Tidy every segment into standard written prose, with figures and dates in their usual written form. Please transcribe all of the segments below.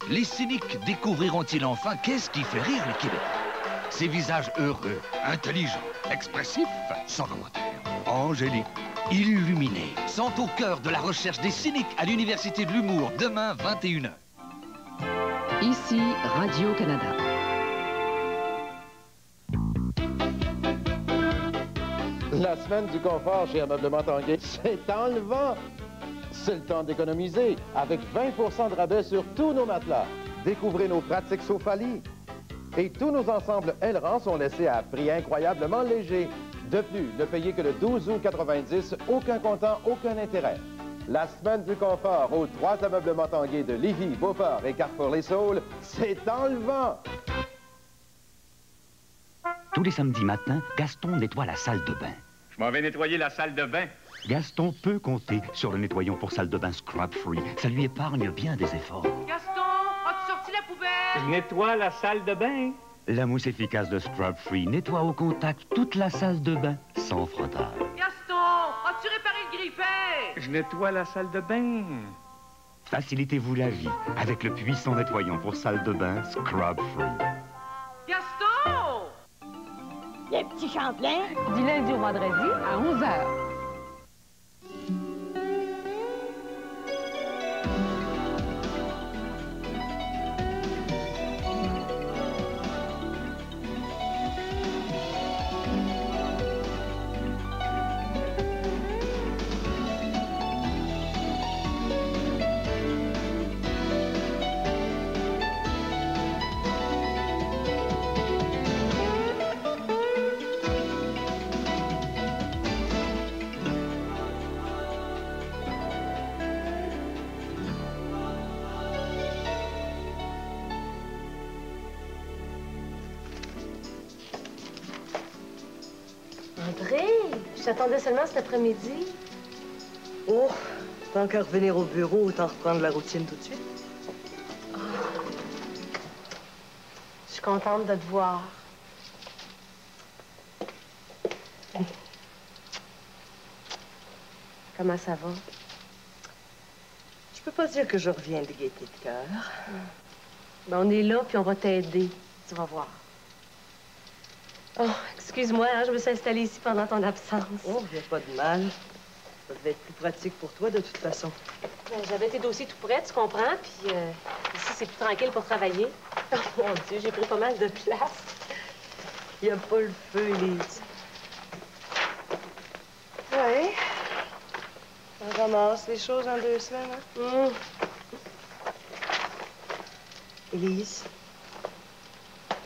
Les cyniques découvriront-ils enfin qu'est-ce qui fait rire le Québec? Ces visages heureux, intelligents, expressifs, sans commentaire, angéliques, illuminés, sont au cœur de la recherche des cyniques à l'Université de l'humour, demain 21h. Ici, Radio-Canada. La semaine du confort chez Ameublement Tanguay, c'est enlevant. C'est le temps d'économiser avec 20% de rabais sur tous nos matelas. Découvrez nos pratiques Sofali. Et tous nos ensembles ailerons sont laissés à prix incroyablement léger. De plus, ne payez que le 12 août 90, aucun comptant, aucun intérêt. La semaine du confort aux 3 Ameublements Tanguay de Lévis, Beauport et Carrefour-les-Saules, c'est enlevant. Tous les samedis matins, Gaston nettoie la salle de bain. Je m'en vais nettoyer la salle de bain. Gaston peut compter sur le nettoyant pour salle de bain Scrub Free. Ça lui épargne bien des efforts. Gaston, as-tu sorti la poubelle? Je nettoie la salle de bain. La mousse efficace de Scrub Free nettoie au contact toute la salle de bain sans frottage. Gaston, as-tu réparé le grille-pain? Je nettoie la salle de bain. Facilitez-vous la vie avec le puissant nettoyant pour salle de bain Scrub Free. Gaston! Le petit Champlain. Du lundi au vendredi à 11h. André, je t'attendais seulement cet après-midi. Oh, tant qu'à revenir au bureau, autant reprendre la routine tout de suite. Oh. Je suis contente de te voir. Comment ça va? Je peux pas dire que je reviens de gaieté de cœur. Ben, on est là, puis on va t'aider. Tu vas voir. Oh, excuse-moi, hein, je me suis installée ici pendant ton absence. Oh, il n'y a pas de mal. Ça devait être plus pratique pour toi, de toute façon. Ben, j'avais tes dossiers tout prêts, tu comprends? Puis ici, c'est plus tranquille pour travailler. Oh, mon Dieu, j'ai pris pas mal de place. Il n'y a pas le feu, Élise. Oui. On ramasse les choses en 2 semaines, hein? Élise,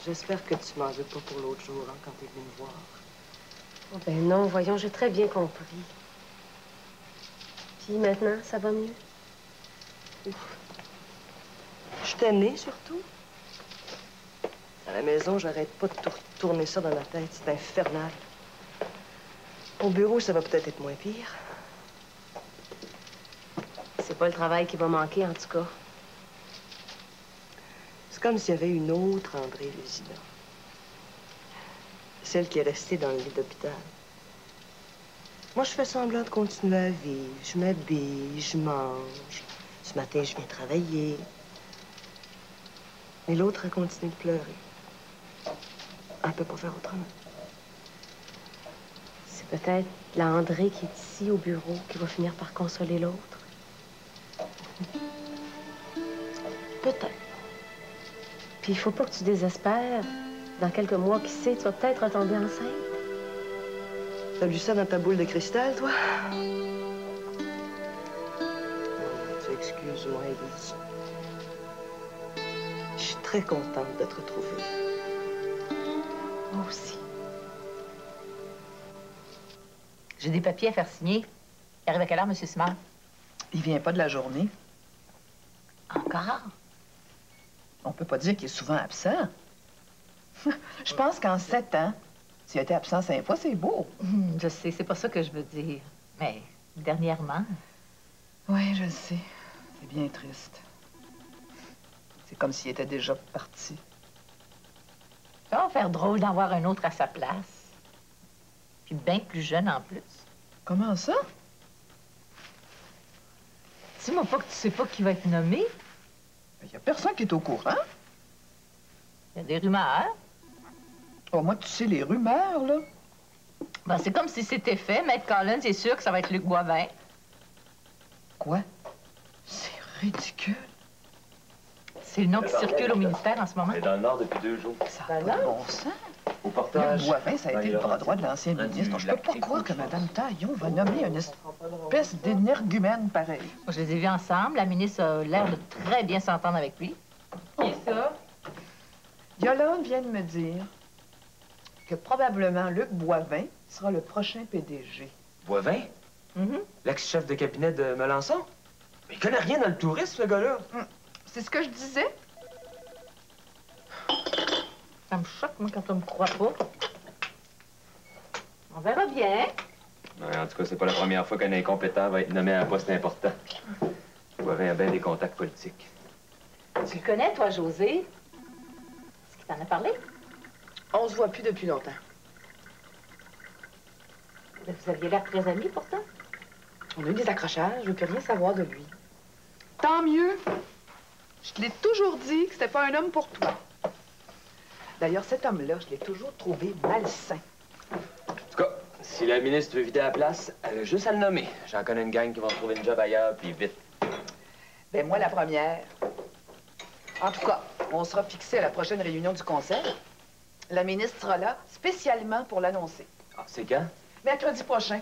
j'espère que tu m'en veux pas pour l'autre jour, hein, quand t'es venue me voir. Oh, ben non, voyons, j'ai très bien compris. Puis maintenant, ça va mieux? Ouf. Je suis tannée, surtout. À la maison, j'arrête pas de tourner ça dans la tête. C'est infernal. Au bureau, ça va peut-être être moins pire. C'est pas le travail qui va manquer, en tout cas. C'est comme s'il y avait une autre André Vézina. Celle qui est restée dans le lit d'hôpital. Moi, je fais semblant de continuer à vivre. Je m'habille, je mange. Ce matin, je viens travailler. Mais l'autre a continué de pleurer. Elle peut pas faire autrement. C'est peut-être la André qui est ici, au bureau, qui va finir par consoler l'autre. Peut-être. Puis il faut pas que tu désespères. Dans quelques mois, qui sait, tu vas peut-être retomber enceinte. T'as lu ça dans ta boule de cristal, toi? Tu excuses-moi, Élise. Je suis très contente de te retrouver. Moi aussi. J'ai des papiers à faire signer. Il arrive à quelle heure, M. Simard? Il vient pas de la journée. Encore? On peut pas dire qu'il est souvent absent. Je pense qu'en 7 ans, s'il a été absent 5 fois, c'est beau. Je sais, c'est pas ça que je veux dire. Mais dernièrement... Oui, je le sais. C'est bien triste. C'est comme s'il était déjà parti. Ça va faire drôle d'en voir un autre à sa place. Puis bien plus jeune en plus. Comment ça? Dis-moi pas que tu sais pas qui va être nommé. Il n'y a personne qui est au courant. Il y a des rumeurs. Oh, moi, tu sais, les rumeurs, là. Ben, c'est comme si c'était fait. Maître Collins est sûr que ça va être Luc Boivin. Quoi? C'est ridicule. C'est le nom qui circule au ministère en ce moment. Elle est dans le Nord depuis 2 jours. Ça n'a pas de bon sens. Au portage. Luc Boivin, ça a été le bras droit de l'ancien ministre. Je peux pas croire que Mme Taillon va nommer une espèce d'énergumène pareil. Je les ai vus ensemble. La ministre a l'air de très bien s'entendre avec lui. Qui est ça? Yolande vient de me dire que probablement Luc Boivin sera le prochain PDG. Boivin? L'ex-chef de cabinet de Melançon? Mais il connaît rien dans le tourisme, ce gars-là. C'est ce que je disais. Ça me choque, moi, quand on me croit pas. On verra bien. Ouais, en tout cas, c'est pas la première fois qu'un incompétent va être nommé à un poste important. Boivin a bien des contacts politiques. Tu le connais, toi, José? Est-ce qu'il t'en a parlé? On se voit plus depuis longtemps. Mais vous aviez l'air très amis, pourtant. On a eu des accrochages, je veux plus rien savoir de lui. Tant mieux. Je te l'ai toujours dit que c'était pas un homme pour toi. D'ailleurs, cet homme-là, je l'ai toujours trouvé malsain. En tout cas, si la ministre veut vider la place, elle a juste à le nommer. J'en connais une gang qui va trouver une job ailleurs, puis vite. Ben moi, la première. En tout cas, on sera fixé à la prochaine réunion du conseil. La ministre sera là spécialement pour l'annoncer. Ah, c'est quand? Mercredi prochain.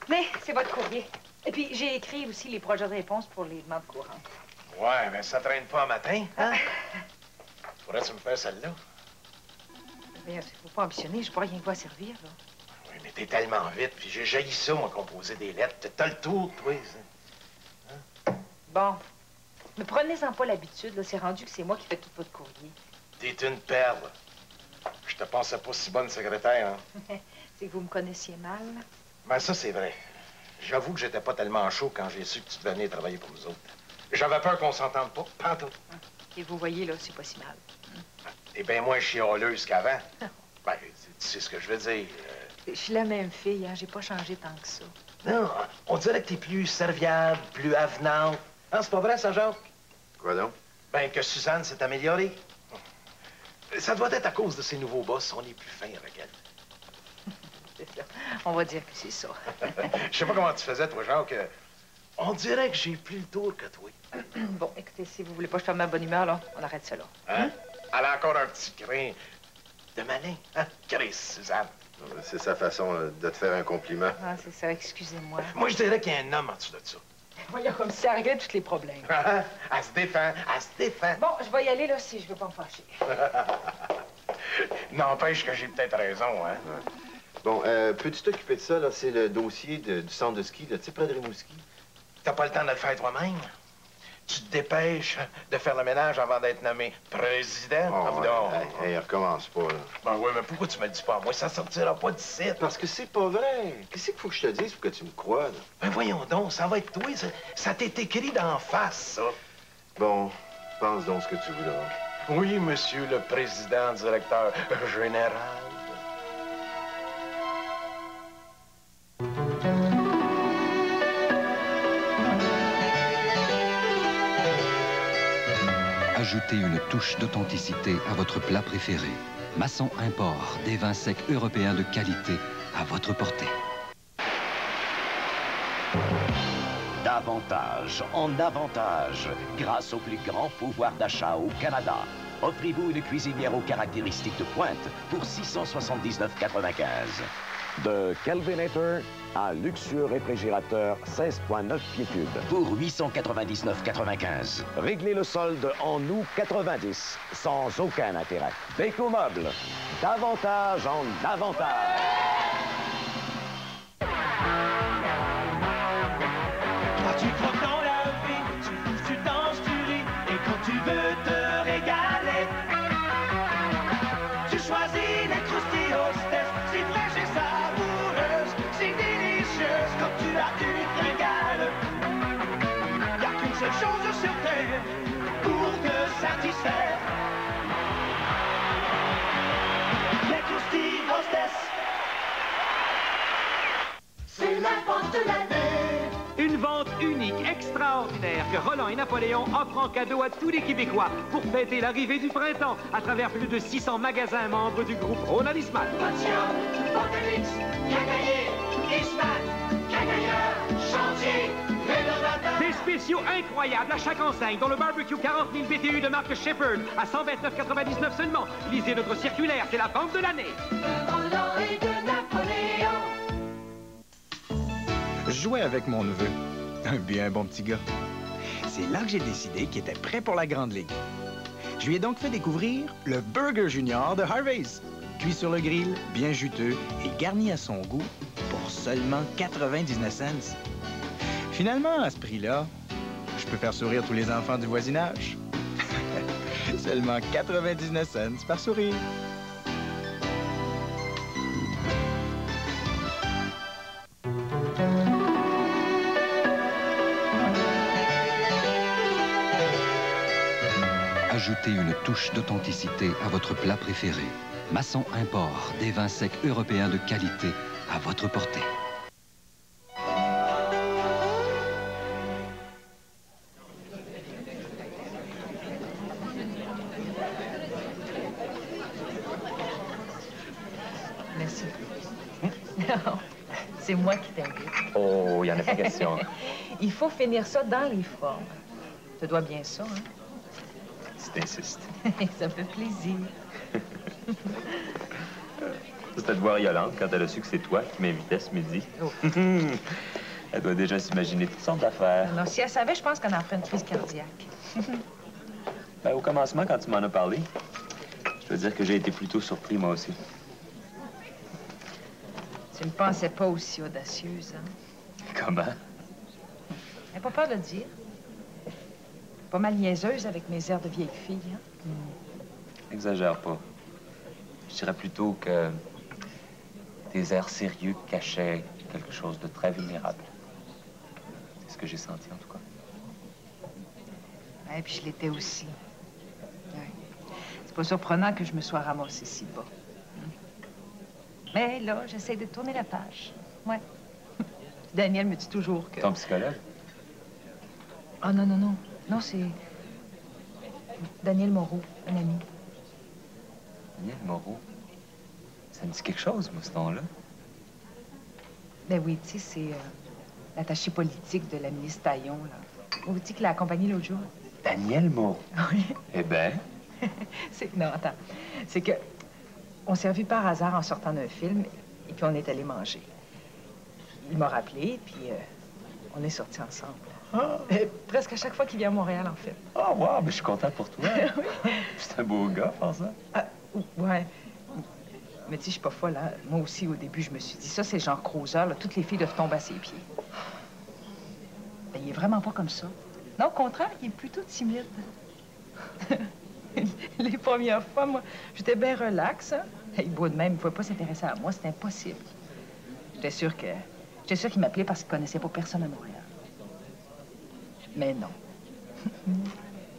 Mais c'est votre courrier. Et puis, j'ai écrit aussi les projets de réponse pour les demandes courantes. Ouais, mais ça traîne pas un matin, hein? Pourrais-tu me faire celle-là? Mais il faut pas ambitionner, je vois rien que va servir, là. Oui, mais t'es tellement vite, puis j'ai jailli ça, moi, composer des lettres. T'as le tour, toi, ça. Bon. Mais prenez-en pas l'habitude, là. C'est rendu que c'est moi qui fais tout votre courrier. T'es une perle. Je te pensais pas si bonne secrétaire, hein? C'est que vous me connaissiez mal. Ben, ça, c'est vrai. J'avoue que j'étais pas tellement chaud quand j'ai su que tu venais travailler pour nous autres. J'avais peur qu'on s'entende pas, pantoute. Et vous voyez, là, c'est pas si mal. T'es bien moins chialeuse qu'avant. Ben, tu sais ce que je veux dire. Je suis la même fille, hein. J'ai pas changé tant que ça. Non, on dirait que t'es plus serviable, plus avenante. Hein, c'est pas vrai, ça, Jacques? Quoi donc? Ben, que Suzanne s'est améliorée. Ça doit être à cause de ses nouveaux boss. On est plus fin avec elle. C'est ça. On va dire que c'est ça. Je sais pas comment tu faisais, toi, Jacques. On dirait que j'ai plus le tour que toi. Bon, écoutez, si vous voulez pas que je fasse ma bonne humeur, là, on arrête ça, là. Hein? Elle a encore un petit grain de malin, hein? Chris, Suzanne. C'est sa façon de te faire un compliment. Ah, c'est ça, excusez-moi. Moi, je dirais qu'il y a un homme en dessous de ça. Voyons, comme si elle réglait tous les problèmes. Elle se défend, elle se défend. Bon, je vais y aller, là, si je veux pas me fâcher. N'empêche que j'ai peut-être raison, hein? Ouais. Bon, peux-tu t'occuper de ça, là? C'est le dossier du centre de ski, là, tu sais, près de Rimouski. T'as pas le temps de le faire toi-même? Tu te dépêches de faire le ménage avant d'être nommé président? Oh, hey, recommence pas, là. Ben oui, mais pourquoi tu me le dis pas? Moi, ça sortira pas d'ici. Parce que c'est pas vrai. Qu'est-ce qu'il faut que je te dise pour que tu me crois, là? Ben voyons donc, ça va être toi. Ça t'est écrit d'en face, ça. Bon, pense donc ce que tu voudras. Oui, monsieur le président, directeur général. Ajoutez une touche d'authenticité à votre plat préféré. Masson Import, des vins secs européens de qualité à votre portée. Davantage en avantage, grâce au plus grand pouvoir d'achat au Canada. Offrez-vous une cuisinière aux caractéristiques de pointe pour 679,95. De Kelvinator à luxueux réfrigérateur 16,9 pieds cubes. Pour 899,95. Réglez le solde en août 90, sans aucun intérêt. Beko Meubles, davantage en avantage. Quand tu croques dans la vie, tu danses, tu ris, et quand tu veux te régaler, tu choisis les croustilles hostess, c'est fraîche et savoureuse, c'est délicieuse quand tu as une régale. Y'a qu'une seule chose sur terre pour te satisfaire, hostess. C'est la vente de l'année. Une vente unique, extraordinaire, que Roland et Napoléon offrent en cadeau à tous les Québécois pour fêter l'arrivée du printemps à travers plus de 600 magasins membres du groupe Ronald Eastman. Podium, Portelix, Quincaillier, Eastman, Quincailleur, Chantier, Rénovateur. Des spéciaux incroyables à chaque enseigne, dont le barbecue 40 000 BTU de marque Shepherd à 129,99 seulement. Lisez notre circulaire, c'est la vente de l'année. De Roland et de Napoléon. Je jouais avec mon neveu, un bien bon petit gars. C'est là que j'ai décidé qu'il était prêt pour la Grande Ligue. Je lui ai donc fait découvrir le Burger Junior de Harvey's. Cuit sur le grill, bien juteux et garni à son goût pour seulement 99 cents. Finalement, à ce prix-là, je peux faire sourire tous les enfants du voisinage. Seulement 99 cents par sourire. Ajoutez une touche d'authenticité à votre plat préféré. Masson Import, des vins secs européens de qualité à votre portée. Merci. Non, c'est moi qui t'invite. Oh, il n'y en a pas question. Il faut finir ça dans les formes. Tu dois bien ça, hein? Si t'insistes. Ça me fait plaisir. C'était de voir Yolande quand elle a su que c'est toi qui m'invitais ce midi. Oh. Elle doit déjà s'imaginer toutes sortes d'affaires. Non, si elle savait, je pense qu'elle en ferait une crise cardiaque. Ben, au commencement, quand tu m'en as parlé, je dois dire que j'ai été plutôt surpris, moi aussi. Tu ne pensais pas aussi audacieuse, hein? Comment? N'aie pas peur de le dire. Pas mal niaiseuse avec mes airs de vieille fille, hein? Exagère pas. Je dirais plutôt que tes airs sérieux cachaient quelque chose de très vulnérable. C'est ce que j'ai senti, en tout cas. Et puis je l'étais aussi. Ouais. C'est pas surprenant que je me sois ramassée si bas. Mais là, j'essaie de tourner la page. Ouais. Daniel me dit toujours que... Ton psychologue? Ah non, non, non. Non, c'est Daniel Moreau, un ami. Daniel Moreau? Ça me dit quelque chose, moi, ce nom-là. Ben oui, tu sais, c'est l'attaché politique de la ministre Taillon, là. Au qui l'a accompagné l'autre jour. Daniel Moreau? Oui. Eh ben. Non, attends. C'est que on s'est revus par hasard en sortant d'un film, et puis on est allé manger. Il m'a rappelé, puis on est sortis ensemble. Ah. Presque à chaque fois qu'il vient à Montréal, en fait. Ah, oh, wow, mais je suis content pour toi. Oui. C'est un beau gars, pour ça. Ah, ouais. Mais tu sais, je suis pas folle, hein. Moi aussi, au début, je me suis dit, ça, c'est Jean Crozer, là. Toutes les filles doivent tomber à ses pieds. Ben, il est vraiment pas comme ça. Non, au contraire, il est plutôt timide. Les premières fois, moi, j'étais bien relax, hein. Il boit de même, il ne pouvait pas s'intéresser à moi, c'était impossible. J'étais sûre qu'il m'appelait parce qu'il connaissait pas personne à Montréal. Mais non.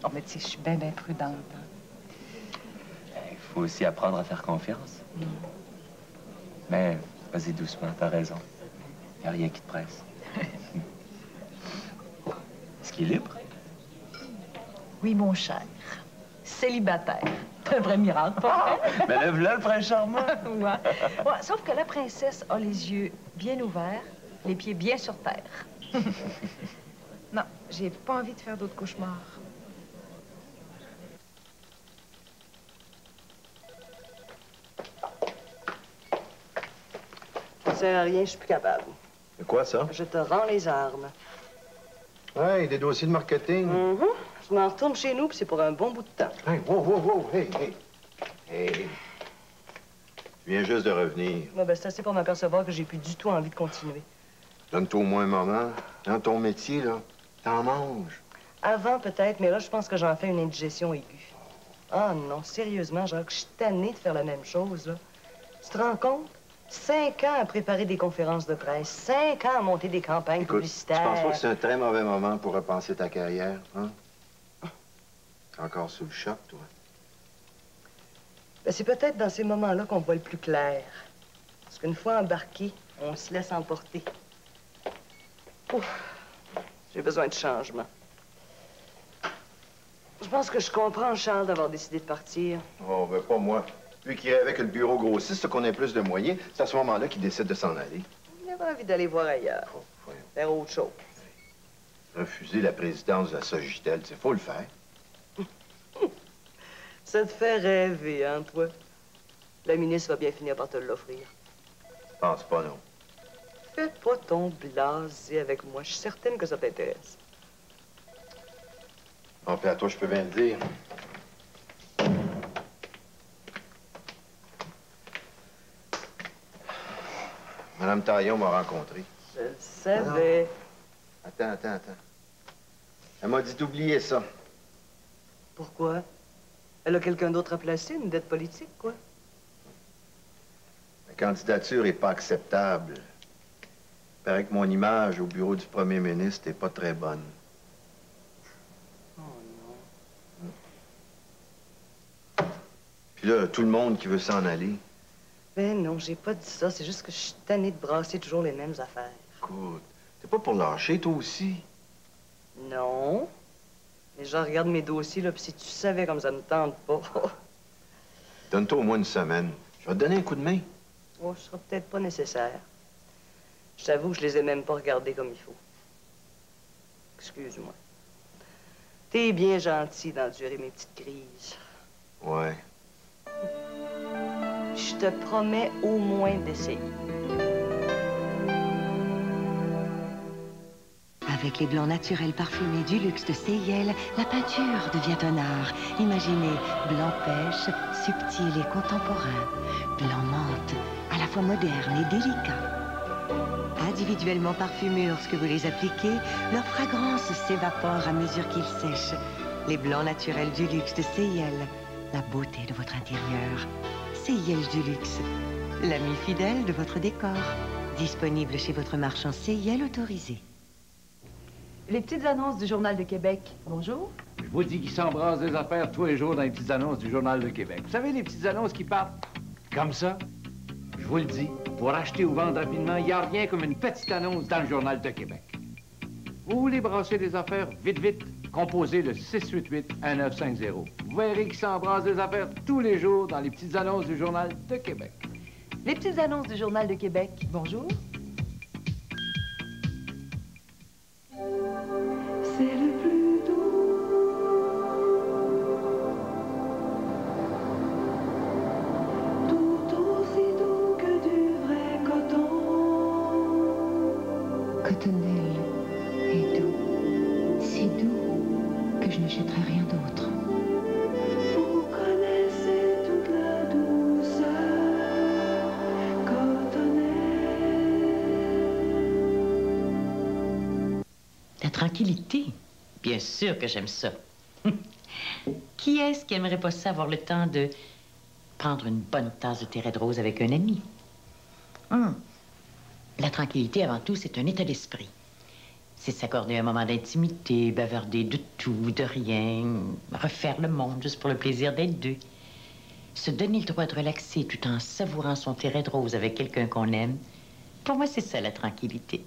Oh, mais tu sais, je suis bien, bien prudente, hein. Il faut aussi apprendre à faire confiance. Mais vas-y doucement, t'as raison. Il n'y a rien qui te presse. Est-ce qu'il est libre? Oui, mon cher. Célibataire. C'est un vrai miracle, pas vrai? Mais lève-le, le prince charmant. Ouais. Ouais, sauf que la princesse a les yeux bien ouverts, les pieds bien sur terre. Non, j'ai pas envie de faire d'autres cauchemars. Ça sert à rien, je suis plus capable. C'est quoi, ça? Je te rends les armes. Ouais, des dossiers de marketing. Je m'en retourne chez nous, puis c'est pour un bon bout de temps. Hey, wow, hey. Hey. Je viens juste de revenir. Ouais, ben, c'est assez pour m'apercevoir que j'ai plus du tout envie de continuer. Donne-toi au moins un moment. Dans ton métier, là, t'en manges. Avant, peut-être, mais là, je pense que j'en fais une indigestion aiguë. Ah non, sérieusement, Jacques, je suis tannée de faire la même chose, là. Tu te rends compte? 5 ans à préparer des conférences de presse, 5 ans à monter des campagnes publicitaires. Tu penses pas que c'est un très mauvais moment pour repenser ta carrière, hein? T'es encore sous le choc, toi? Ben, c'est peut-être dans ces moments-là qu'on voit le plus clair. Parce qu'une fois embarqué, on se laisse emporter. Ouf, j'ai besoin de changement. Je pense que je comprends Charles d'avoir décidé de partir. Oh, ben pas moi. Lui qui rêvait que le bureau grossisse, qu'on ait plus de moyens, c'est à ce moment-là qu'il décide de s'en aller. Il avait envie d'aller voir ailleurs. Faire autre chose. Refuser la présidence de la Sogitel, c'est faut le faire. Ça te fait rêver, hein, toi? La ministre va bien finir par te l'offrir. Je pense pas, non. Fais pas ton blasé avec moi. Je suis certaine que ça t'intéresse. Bon, puis à toi, je peux bien le dire. Madame Taillon m'a rencontré. Je le savais. Attends. Elle m'a dit d'oublier ça. Pourquoi? Elle a quelqu'un d'autre à placer, une dette politique, quoi? La candidature n'est pas acceptable. Il paraît que mon image au bureau du premier ministre n'est pas très bonne. Oh non. Puis là, tout le monde qui veut s'en aller. Ben non, j'ai pas dit ça. C'est juste que je suis tannée de brasser toujours les mêmes affaires. Écoute, t'es pas pour lâcher, toi aussi? Non. Mais je regarde mes dossiers, là, puis si tu savais comme ça me tente pas... Donne-toi au moins une semaine. Je vais te donner un coup de main. Oh, ce sera peut-être pas nécessaire. Je t'avoue que je les ai même pas regardés comme il faut. Excuse-moi. T'es bien gentil d'endurer mes petites crises. Ouais. Je te promets au moins d'essayer. Avec les blancs naturels parfumés du luxe de CIL, la peinture devient un art. Imaginez blanc pêche, subtil et contemporain. Blanc menthe, à la fois moderne et délicat. Individuellement parfumés lorsque vous les appliquez, leur fragrance s'évapore à mesure qu'ils sèchent. Les blancs naturels du luxe de CIL, la beauté de votre intérieur. CIL du luxe, l'ami fidèle de votre décor. Disponible chez votre marchand CIL autorisé. Les petites annonces du Journal de Québec. Bonjour. Je vous dis qu'ils s'embrassent des affaires tous les jours dans les petites annonces du Journal de Québec. Vous savez, les petites annonces qui partent comme ça? Je vous le dis, pour acheter ou vendre rapidement, il n'y a rien comme une petite annonce dans le Journal de Québec. Vous voulez brasser des affaires vite, composez le 688-1950. Vous verrez qu'ils s'embrassent des affaires tous les jours dans les petites annonces du Journal de Québec. Les petites annonces du Journal de Québec. Bonjour. C'est le plus doux. Tout aussi doux que du vrai coton. Cotonnelle est doux, si doux que je n'achèterai rien d'autre. Vous connaissez toute la douceur cotonnelle. La tranquillité. Bien sûr que j'aime ça. Qui est-ce qui aimerait pas ça avoir le temps de prendre une bonne tasse de thé red rose avec un ami? La tranquillité, avant tout, c'est un état d'esprit. C'est s'accorder un moment d'intimité, bavarder de tout, de rien, refaire le monde juste pour le plaisir d'être deux. Se donner le droit de relaxer tout en savourant son thé red rose avec quelqu'un qu'on aime. Pour moi, c'est ça, la tranquillité.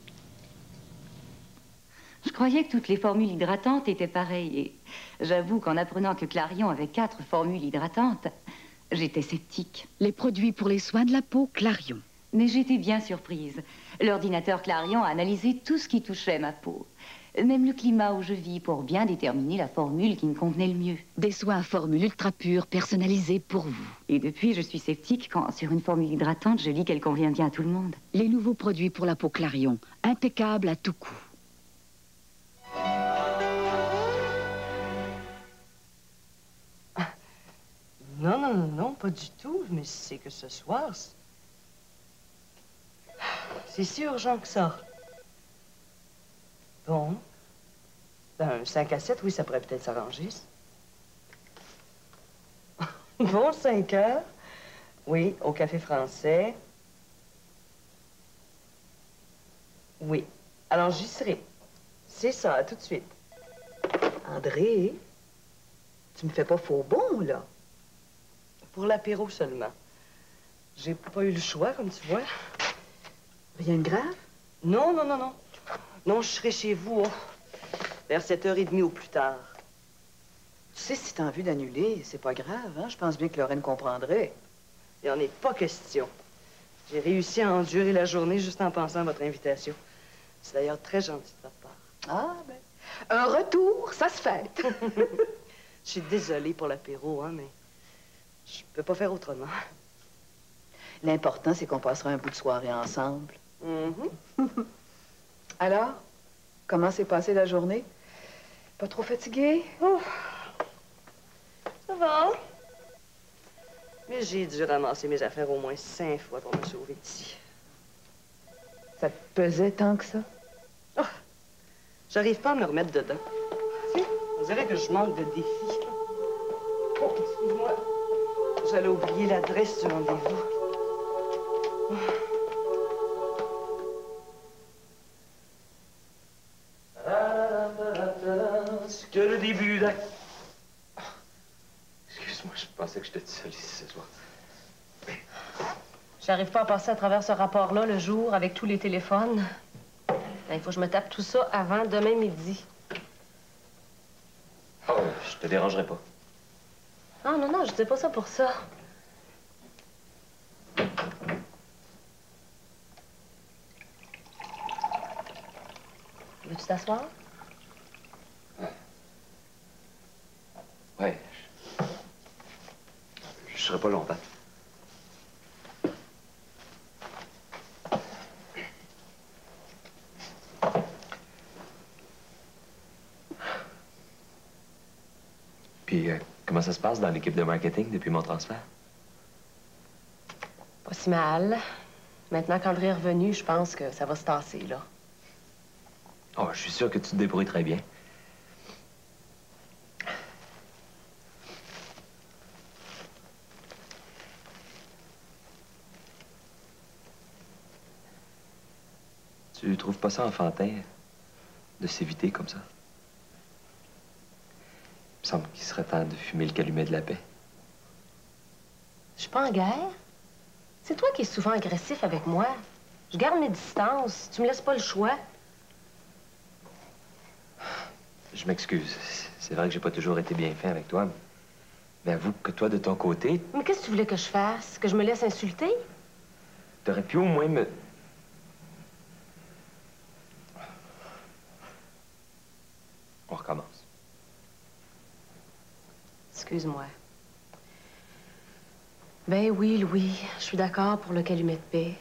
Je croyais que toutes les formules hydratantes étaient pareilles. Et j'avoue qu'en apprenant que Clarion avait 4 formules hydratantes, j'étais sceptique. Les produits pour les soins de la peau Clarion. Mais j'étais bien surprise. L'ordinateur Clarion a analysé tout ce qui touchait ma peau. Même le climat où je vis pour bien déterminer la formule qui me convenait le mieux. Des soins à formule ultra pure personnalisés pour vous. Et depuis, je suis sceptique quand, sur une formule hydratante, je lis qu'elle convient bien à tout le monde. Les nouveaux produits pour la peau Clarion, impeccables à tout coup. Non, pas du tout. Mais c'est que ce soir, c'est si urgent que ça. Bon. Ben, un 5 à 7, oui, ça pourrait peut-être s'arranger. Bon, 5 heures. Oui, au Café Français. Oui. Alors, j'y serai. C'est ça, à tout de suite. André, tu me fais pas faux bon, là? Pour l'apéro seulement. J'ai pas eu le choix, comme tu vois. Rien de grave? Non, non, non, non. Non, je serai chez vous, vers 7h30 au plus tard. Tu sais, si t'as envie d'annuler, c'est pas grave, hein? Je pense bien que Lorraine comprendrait. Il n'y en est pas question. J'ai réussi à endurer la journée juste en pensant à votre invitation. C'est d'ailleurs très gentil de votre part. Ah, ben, un retour, ça se fait. Je suis désolée pour l'apéro, hein, mais je peux pas faire autrement. L'important, c'est qu'on passera un bout de soirée ensemble. Alors, comment s'est passée la journée? Pas trop fatiguée? Oh. Ça va. Mais j'ai dû ramasser mes affaires au moins 5 fois pour me sauver d'ici. Ça te pesait tant que ça? Oh. J'arrive pas à me remettre dedans. On dirait que je manque de défi. Oh, excuse-moi. J'allais oublier l'adresse du rendez-vous. Oh. C'est que le début d'acte. Excuse-moi, je pensais que j'étais seul ici ce soir. J'arrive pas à passer à travers ce rapport-là le jour avec tous les téléphones. Il faut que je me tape tout ça avant demain midi. Oh, je te dérangerai pas. Ah non, non, je dis pas ça pour ça. Veux-tu t'asseoir? Ouais. Je serai pas longtemps. Puis, comment ça se passe dans l'équipe de marketing depuis mon transfert? Pas si mal. Maintenant qu'André est revenu, je pense que ça va se tasser, là. Oh, je suis sûr que tu te débrouilles très bien. Tu trouves pas ça enfantin de s'éviter comme ça? Il me semble qu'il serait temps de fumer le calumet de la paix. Je suis pas en guerre. C'est toi qui es souvent agressif avec moi. Je garde mes distances. Tu me laisses pas le choix. Je m'excuse. C'est vrai que j'ai pas toujours été bien fin avec toi. Mais avoue que toi, de ton côté... Mais qu'est-ce que tu voulais que je fasse? Que je me laisse insulter? T'aurais pu au moins me... On recommence. Excuse-moi. Ben oui, Louis, je suis d'accord pour le calumet de paix.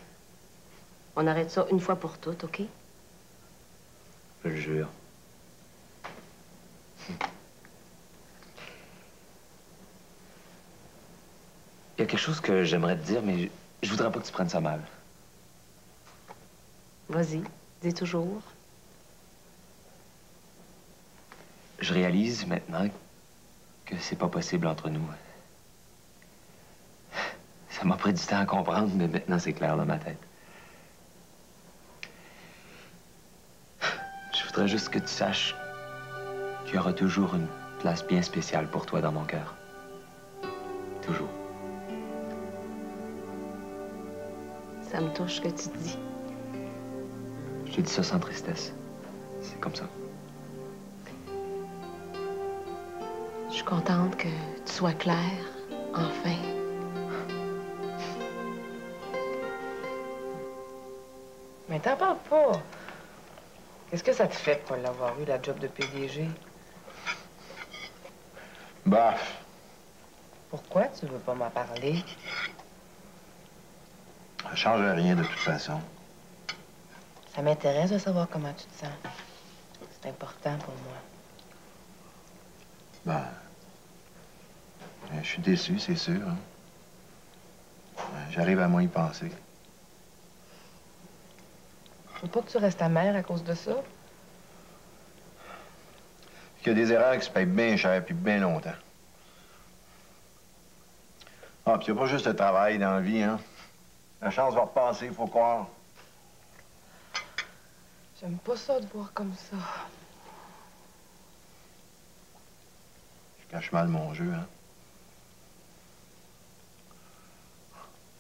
On arrête ça une fois pour toutes, OK? Je le jure. Il y a quelque chose que j'aimerais te dire, mais je voudrais pas que tu prennes ça mal. Vas-y, dis toujours. Je réalise maintenant que c'est pas possible entre nous. Ça m'a pris du temps à comprendre, mais maintenant c'est clair dans ma tête. Je voudrais juste que tu saches qu'il y aura toujours une place bien spéciale pour toi dans mon cœur. Toujours. Ça me touche ce que tu dis. Je te dis ça sans tristesse. C'est comme ça. Je suis contente que tu sois clair, enfin. Mais t'en parles pas. Qu'est-ce que ça te fait de pas l'avoir eu, la job de PDG? Bah. Pourquoi tu veux pas m'en parler? Ça change rien de toute façon. Ça m'intéresse de savoir comment tu te sens. C'est important pour moi. Ben, je suis déçu, c'est sûr. Hein. J'arrive à moins y penser. Faut pas que tu restes amère à cause de ça. Il y a des erreurs qui se payent bien cher puis bien longtemps. Ah, puis il n'y a pas juste le travail dans la vie, hein. La chance va repasser, il faut croire. J'aime pas ça de voir comme ça. Je cache mal mon jeu, hein.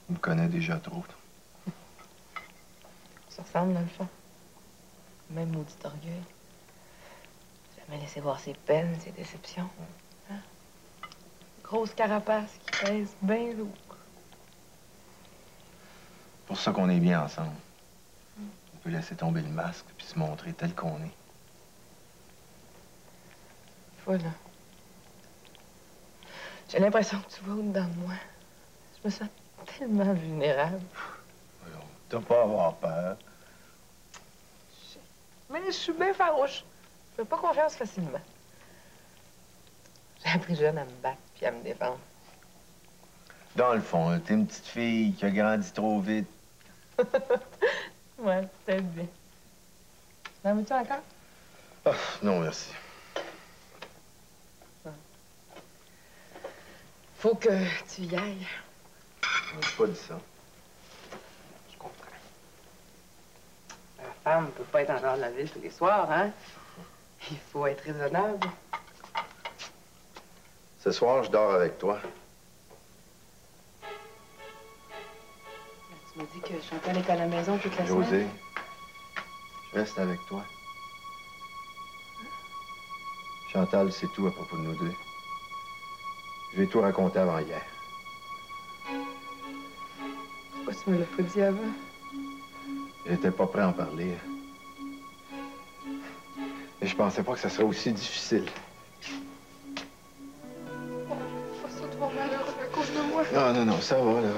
Tu me connais déjà trop. Ça ressemble, dans le fond. Même maudit orgueil. Jamais laissé voir ses peines, ses déceptions. Hein? Grosse carapace qui pèse bien lourd. C'est pour ça qu'on est bien ensemble. On peut laisser tomber le masque puis se montrer tel qu'on est. Voilà. J'ai l'impression que tu vois au-dedans de moi. Je me sens tellement vulnérable. T'as pas à avoir peur. Mais je suis bien farouche. Je fais pas confiance facilement. J'ai appris jeune à me battre puis à me défendre. Dans le fond, t'es une petite fille qui a grandi trop vite. Ouais, peut-être bien. T'en veux-tu encore? Ah, non, merci. Faut que tu y ailles. J'ai pas dit ça. Je comprends. La femme ne peut pas être en dehors de la ville tous les soirs, hein? Il faut être raisonnable. Ce soir, je dors avec toi. Tu m'as dit que Chantal est à la maison toute la José, semaine. je reste avec toi. Chantal, c'est tout à propos de nous deux. Je vais tout raconter avant hier. Pourquoi tu me l'as pas dit avant? J'étais pas prêt à en parler. Et je pensais pas que ça serait aussi difficile. Pas ça de malheureux à cause de moi. Non, non, non, ça va, là.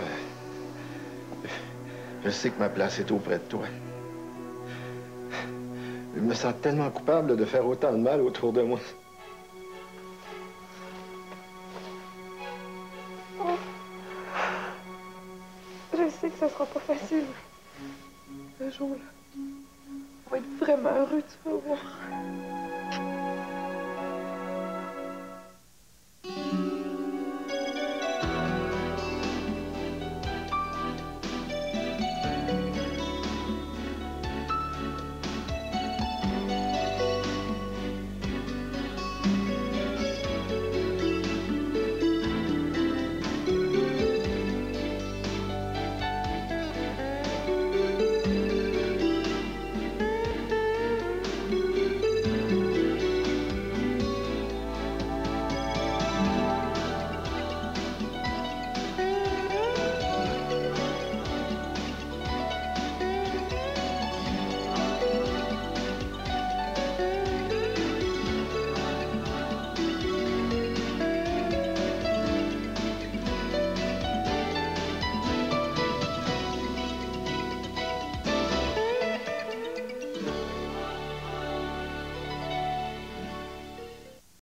Je sais que ma place est auprès de toi. Je me sens tellement coupable de faire autant de mal autour de moi. Oh. Je sais que ça sera pas facile. Ce jour-là, on va être vraiment heureux, tu vas voir.